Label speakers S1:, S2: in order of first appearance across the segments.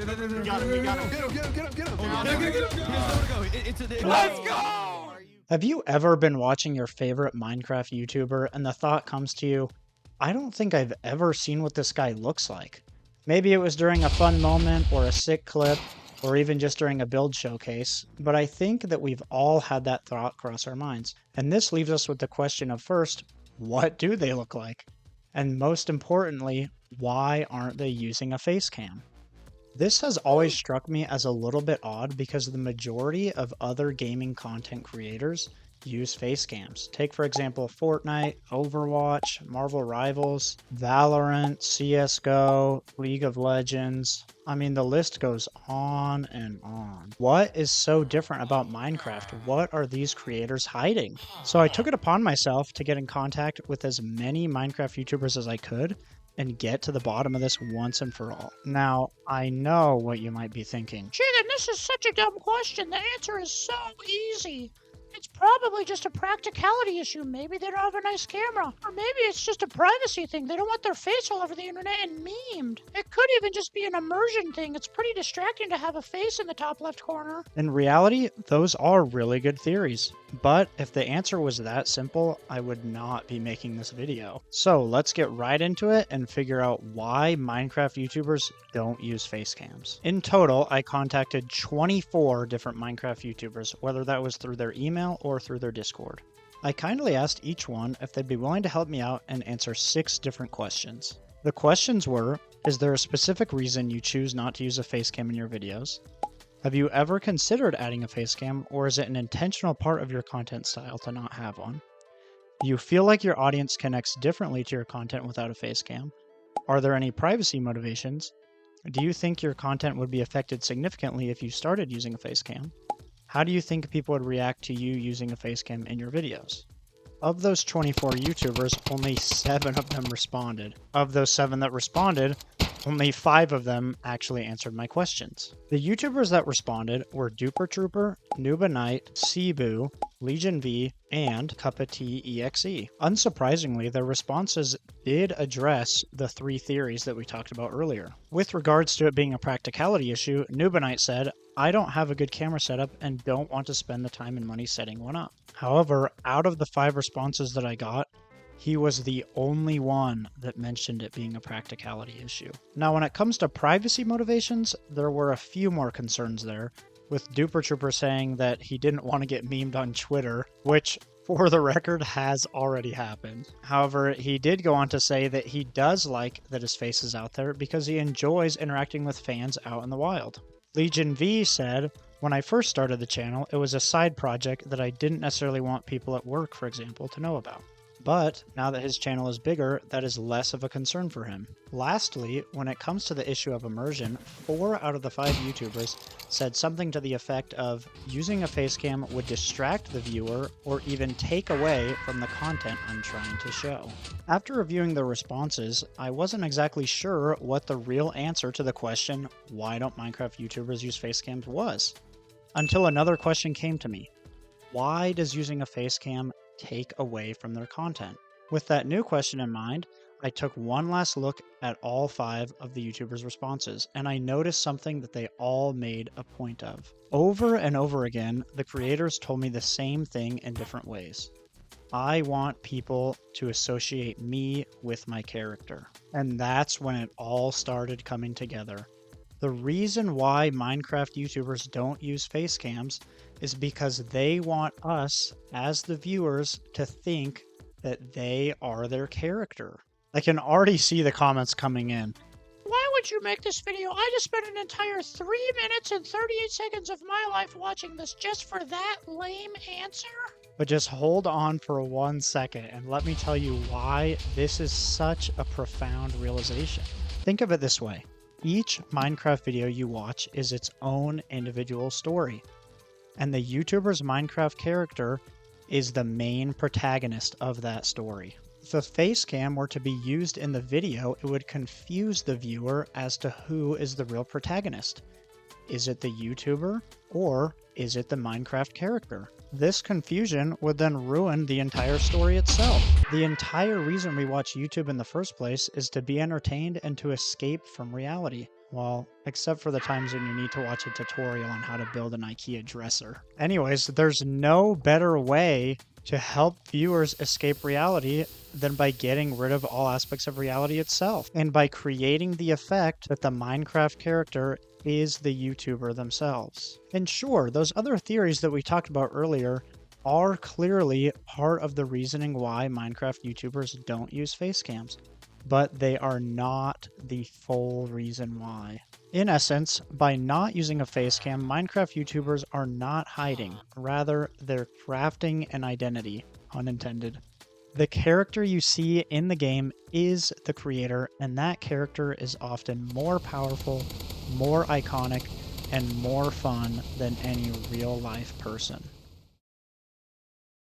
S1: We got him.
S2: Get him.
S1: Let's go!
S3: Have you ever been watching your favorite Minecraft YouTuber and the thought comes to you, I don't think I've ever seen what this guy looks like? Maybe it was during a fun moment or a sick clip or even just during a build showcase, but I think that we've all had that thought cross our minds. And this leaves us with the question of first, what do they look like? And most importantly, why aren't they using a face cam? This has always struck me as a little bit odd because the majority of other gaming content creators use face cams. Take for example Fortnite, Overwatch, Marvel Rivals, Valorant, CSGO, League of Legends. I mean, the list goes on and on. What is so different about Minecraft? What are these creators hiding? So I took it upon myself to get in contact with as many Minecraft YouTubers as I could and get to the bottom of this once and for all. Now, I know what you might be thinking.
S4: Chicken, this is such a dumb question. The answer is so easy. It's probably just a practicality issue. Maybe they don't have a nice camera. Or maybe it's just a privacy thing. They don't want their face all over the internet and memed. It could even just be an immersion thing. It's pretty distracting to have a face in the top left corner.
S3: In reality, those are really good theories. But if the answer was that simple, I would not be making this video. So let's get right into it and figure out why Minecraft YouTubers don't use face cams. In total, I contacted 24 different Minecraft YouTubers, whether that was through their email or through their Discord. I kindly asked each one if they'd be willing to help me out and answer 6 different questions. The questions were, is there a specific reason you choose not to use a face cam in your videos? Have you ever considered adding a face cam, or is it an intentional part of your content style to not have one? Do you feel like your audience connects differently to your content without a face cam? Are there any privacy motivations? Do you think your content would be affected significantly if you started using a face cam? How do you think people would react to you using a face cam in your videos? Of those 24 YouTubers, only 7 of them responded. Of those 7 that responded, only 5 of them actually answered my questions. The YouTubers that responded were Duper Trooper, Nuba Knight, Cebu, Legion V, and Cuppa Tea EXE. Unsurprisingly, their responses did address the 3 theories that we talked about earlier. With regards to it being a practicality issue, Nuba Knight said, I don't have a good camera setup and don't want to spend the time and money setting one up. However, out of the 5 responses that I got, he was the only one that mentioned it being a practicality issue. Now, when it comes to privacy motivations, there were a few more concerns there, with Duper Trooper saying that he didn't want to get memed on Twitter, which, for the record, has already happened. However, he did go on to say that he does like that his face is out there because he enjoys interacting with fans out in the wild. Legion V said, when I first started the channel, it was a side project that I didn't necessarily want people at work, for example, to know about. But now that his channel is bigger, that is less of a concern for him. Lastly, when it comes to the issue of immersion, 4 out of the 5 YouTubers said something to the effect of using a facecam would distract the viewer or even take away from the content I'm trying to show. After reviewing the responses, I wasn't exactly sure what the real answer to the question, why don't Minecraft YouTubers use facecams was? Until another question came to me. Why does using a facecam take away from their content? With that new question in mind, I took one last look at all 5 of the YouTubers' responses, and I noticed something that they all made a point of. Over and over again, the creators told me the same thing in different ways. I want people to associate me with my character. And that's when it all started coming together. The reason why Minecraft YouTubers don't use face cams is because they want us, as the viewers, to think that they are their character. I can already see the comments coming in.
S4: Why would you make this video? I just spent an entire 3 minutes and 38 seconds of my life watching this just for that lame answer?
S3: But just hold on for 1 second and let me tell you why this is such a profound realization. Think of it this way. Each Minecraft video you watch is its own individual story, and the YouTuber's Minecraft character is the main protagonist of that story. If a face cam were to be used in the video, it would confuse the viewer as to who is the real protagonist. Is it the YouTuber, or is it the Minecraft character? This confusion would then ruin the entire story itself. The entire reason we watch YouTube in the first place is to be entertained and to escape from reality. Well, except for the times when you need to watch a tutorial on how to build an IKEA dresser. Anyways, there's no better way to help viewers escape reality than by getting rid of all aspects of reality itself, and by creating the effect that the Minecraft character is the YouTuber themselves. And sure, those other theories that we talked about earlier are clearly part of the reasoning why Minecraft YouTubers don't use face cams, but they are not the full reason why. In essence, by not using a face cam, Minecraft YouTubers are not hiding. Rather, they're crafting an identity, pun intended. The character you see in the game is the creator, and that character is often more powerful, more iconic, and more fun than any real life person.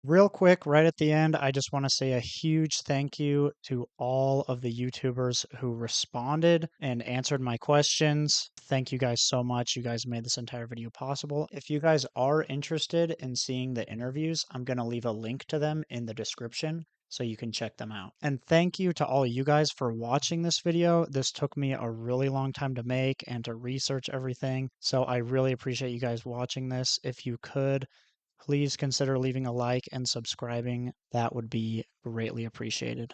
S3: Real quick, right at the end, I just want to say a huge thank you to all of the YouTubers who responded and answered my questions. Thank you guys so much. You guys made this entire video possible. If you guys are interested in seeing the interviews, I'm going to leave a link to them in the description so you can check them out. And thank you to all you guys for watching this video. This took me a really long time to make and to research everything. So I really appreciate you guys watching this. If you could, please consider leaving a like and subscribing. That would be greatly appreciated.